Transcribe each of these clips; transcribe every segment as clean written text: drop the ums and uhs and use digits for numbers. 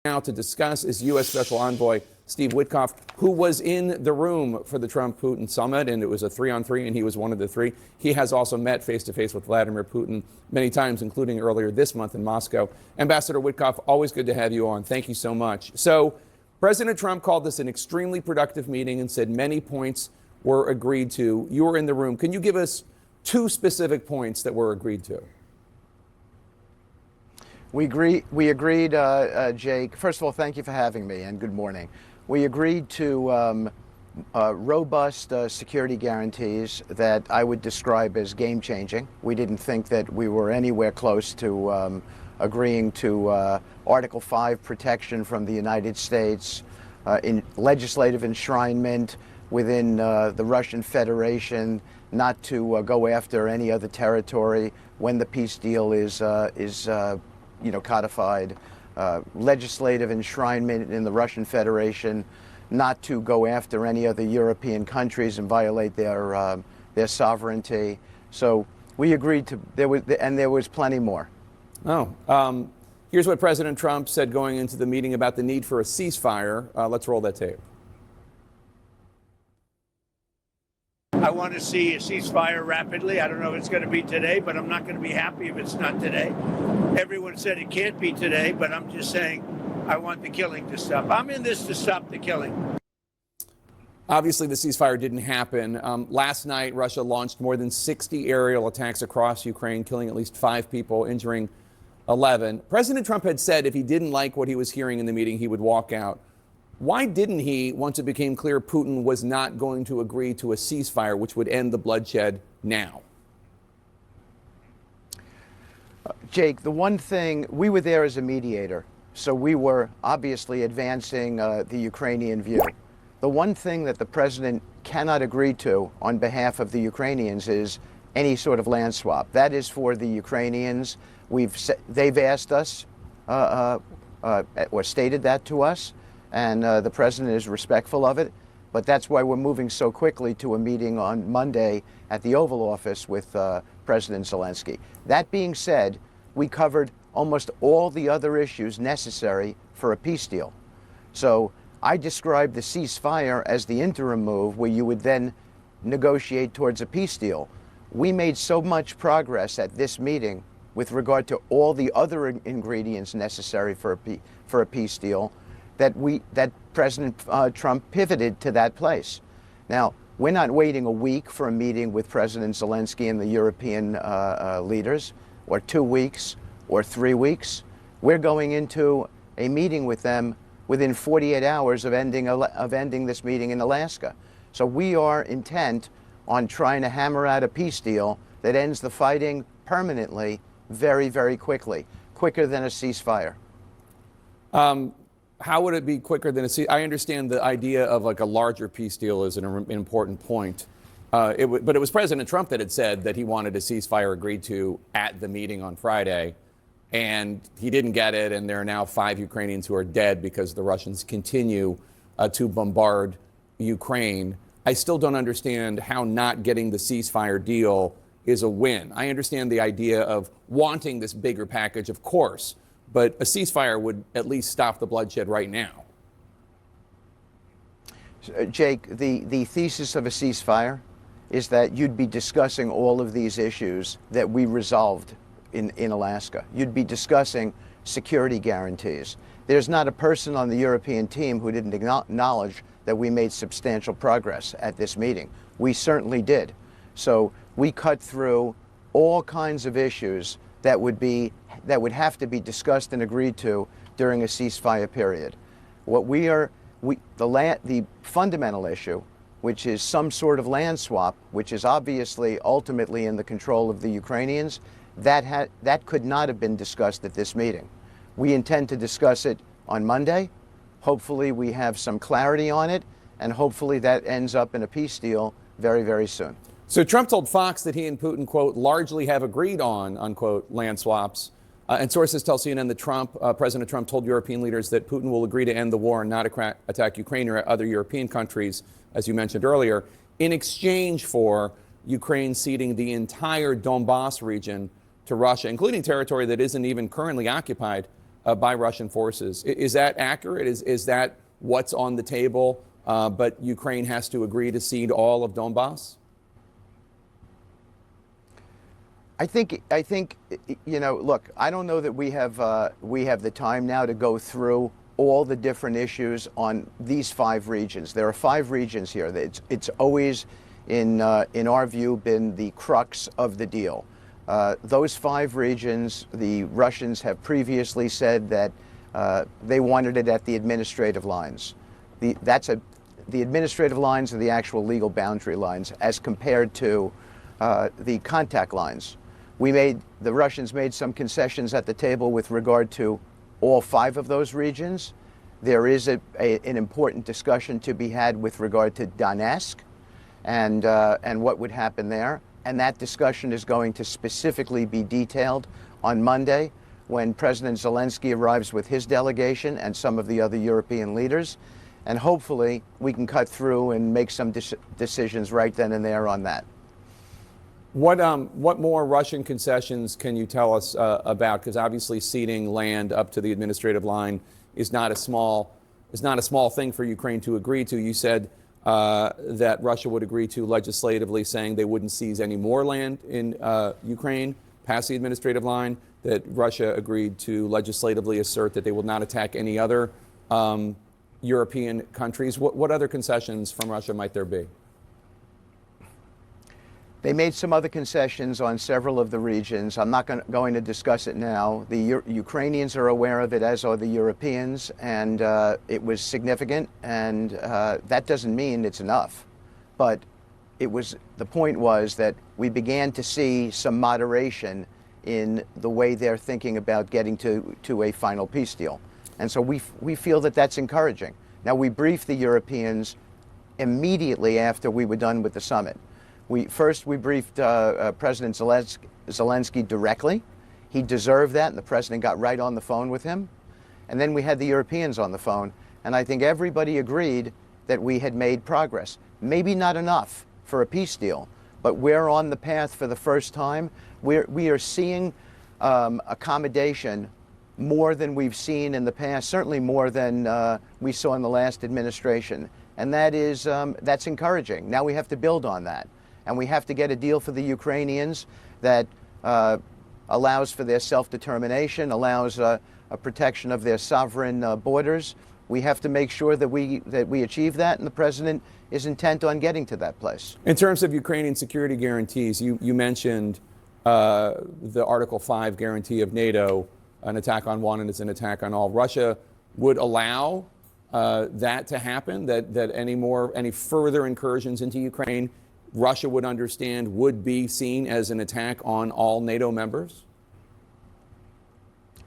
Now to discuss is U.S. Special Envoy Steve Witkoff, who was in the room for the Trump-Putin summit, and it was a 3-on-3, and he was one of the three. He has also met face-to-face with Vladimir Putin many times, including earlier this month in Moscow. Ambassador Witkoff, always good to have you on. Thank you so much. So President Trump called this an extremely productive meeting and said many points were agreed to. You were in the room. Can you give us two specific points that were agreed to? We agreed, Jake. First of all, thank you for having me, and good morning. We agreed to robust security guarantees that I would describe as game-changing. We didn't think that we were anywhere close to agreeing to Article 5 protection from the United States, in legislative enshrinement within the Russian Federation, not to go after any other territory when the peace deal is codified, legislative enshrinement in the Russian Federation, not to go after any other European countries and violate their sovereignty. So we agreed to, there was plenty more. Here's what President Trump said going into the meeting about the need for a ceasefire. Let's roll that tape. I want to see a ceasefire rapidly. I don't know if it's going to be today, but I'm not going to be happy if it's not today. Everyone said it can't be today, but I'm just saying I want the killing to stop. I'm in this to stop the killing. Obviously, the ceasefire didn't happen. Last night, Russia launched more than 60 aerial attacks across Ukraine, killing at least 5 people, injuring 11. President Trump had said if he didn't like what he was hearing in the meeting, he would walk out. Why didn't he, once it became clear Putin was not going to agree to a ceasefire, which would end the bloodshed now? Jake, the one thing, we were there as a mediator, so we were obviously advancing the Ukrainian view. The one thing that the president cannot agree to on behalf of the Ukrainians is any sort of land swap. That is for the Ukrainians. They've asked us, or stated that to us, and the president is respectful of it. But that's why we're moving so quickly to a meeting on Monday at the Oval Office with President Zelensky. That being said, we covered almost all the other issues necessary for a peace deal. So I described the ceasefire as the interim move where you would then negotiate towards a peace deal. We made so much progress at this meeting with regard to all the other ingredients necessary for a peace deal that President Trump pivoted to that place. Now, we're not waiting a week for a meeting with President Zelensky and the European leaders, or 2 weeks, or 3 weeks. We're going into a meeting with them within 48 hours of ending this meeting in Alaska. So we are intent on trying to hammer out a peace deal that ends the fighting permanently very, very quickly, quicker than a ceasefire. How would it be quicker than a ceasefire? I understand the idea of like a larger peace deal is an important point. But it was President Trump that had said that he wanted a ceasefire agreed to at the meeting on Friday, and he didn't get it, and there are now 5 Ukrainians who are dead because the Russians continue to bombard Ukraine. I still don't understand how not getting the ceasefire deal is a win. I understand the idea of wanting this bigger package, of course, but a ceasefire would at least stop the bloodshed right now. Jake, the thesis of a ceasefire is that you'd be discussing all of these issues that we resolved in Alaska. You'd be discussing security guarantees. There's not a person on the European team who didn't acknowledge that we made substantial progress at this meeting. We certainly did. So we cut through all kinds of issues that would have to be discussed and agreed to during a ceasefire period. The fundamental issue, which is some sort of land swap, which is obviously ultimately in the control of the Ukrainians, that could not have been discussed at this meeting. We intend to discuss it on Monday. Hopefully we have some clarity on it, and hopefully that ends up in a peace deal very, very soon. So Trump told Fox that he and Putin, quote, largely have agreed on, unquote, land swaps. And sources tell CNN that President Trump told European leaders that Putin will agree to end the war and not attack Ukraine or other European countries, as you mentioned earlier, in exchange for Ukraine ceding the entire Donbass region to Russia, including territory that isn't even currently occupied by Russian forces. Is that accurate? Is that what's on the table? But Ukraine has to agree to cede all of Donbass? I think, you know, look, I don't know that we have the time now to go through all the different issues on these 5 regions. There are 5 regions here. It's always, in our view, been the crux of the deal. Those 5 regions, the Russians have previously said that they wanted it at the administrative lines. The administrative lines are the actual legal boundary lines as compared to the contact lines. The Russians made some concessions at the table with regard to all 5 of those regions. There is an important discussion to be had with regard to Donetsk and what would happen there. And that discussion is going to specifically be detailed on Monday when President Zelensky arrives with his delegation and some of the other European leaders. And hopefully we can cut through and make some decisions right then and there on that. What more Russian concessions can you tell us about? Because obviously ceding land up to the administrative line is not a small thing for Ukraine to agree to. You said that Russia would agree to legislatively saying they wouldn't seize any more land in Ukraine past the administrative line, that Russia agreed to legislatively assert that they will not attack any other European countries. What other concessions from Russia might there be? They made some other concessions on several of the regions. I'm not going to discuss it now. The Ukrainians are aware of it, as are the Europeans, and it was significant, and that doesn't mean it's enough. But the point was that we began to see some moderation in the way they're thinking about getting to a final peace deal. And so we feel that that's encouraging. Now, we briefed the Europeans immediately after we were done with the summit. We briefed President Zelensky directly. He deserved that, and the president got right on the phone with him. And then we had the Europeans on the phone, and I think everybody agreed that we had made progress. Maybe not enough for a peace deal, but we're on the path for the first time. We are seeing accommodation more than we've seen in the past, certainly more than we saw in the last administration. And that's encouraging. Now we have to build on that. And we have to get a deal for the Ukrainians that allows for their self-determination, allows a protection of their sovereign borders. We have to make sure that we achieve that, and the president is intent on getting to that place. In terms of Ukrainian security guarantees, you mentioned the Article 5 guarantee of NATO, an attack on one and it's an attack on all. Russia would allow that to happen, that any further incursions into Ukraine, Russia would understand would be seen as an attack on all NATO members?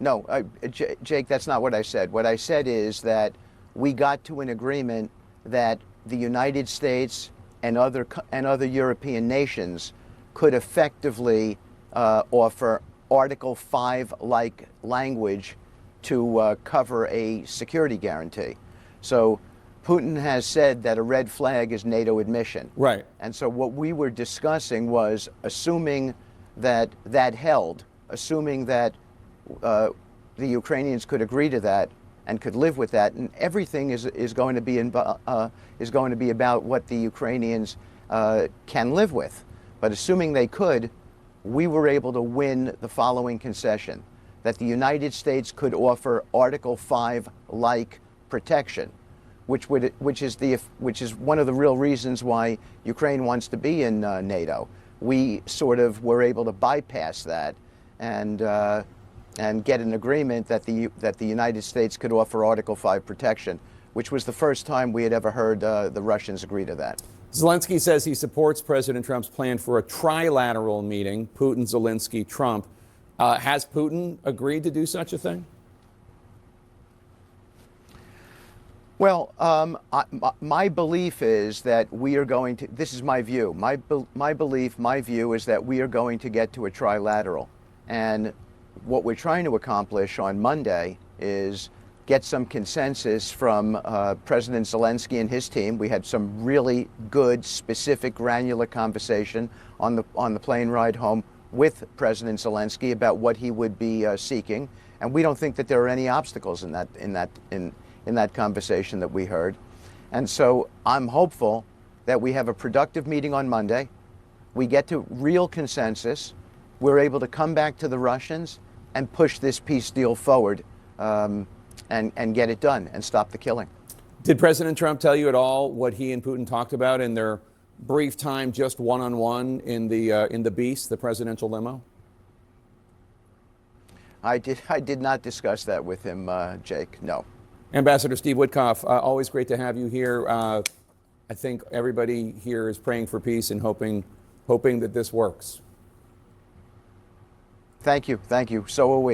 No, Jake, that's not what I said. What I said is that we got to an agreement that the United States and other European nations could effectively offer Article 5-like language to cover a security guarantee. So Putin has said that a red flag is NATO admission. Right. And so what we were discussing was assuming that held, assuming that the Ukrainians could agree to that and could live with that, and everything is going to be about what the Ukrainians can live with. But assuming they could, we were able to win the following concession: that the United States could offer Article 5-like protection, which is one of the real reasons why Ukraine wants to be in NATO. We sort of were able to bypass that and get an agreement that the United States could offer Article 5 protection, which was the first time we had ever heard the Russians agree to that. Zelensky says he supports President Trump's plan for a trilateral meeting, Putin, Zelensky, Trump. Has Putin agreed to do such a thing? Well, my belief is that we are going to, this is my view, my view is that we are going to get to a trilateral. And what we're trying to accomplish on Monday is get some consensus from President Zelensky and his team. We had some really good, specific, granular conversation on the plane ride home with President Zelensky about what he would be seeking. And we don't think that there are any obstacles in that conversation that we heard. And so I'm hopeful that we have a productive meeting on Monday. We get to real consensus. We're able to come back to the Russians and push this peace deal forward and get it done and stop the killing. Did President Trump tell you at all what he and Putin talked about in their brief time, just one-on-one in the Beast, the presidential limo? I did not discuss that with him, Jake. No. Ambassador Steve Witkoff, always great to have you here. I think everybody here is praying for peace and hoping that this works. Thank you. Thank you. So are we.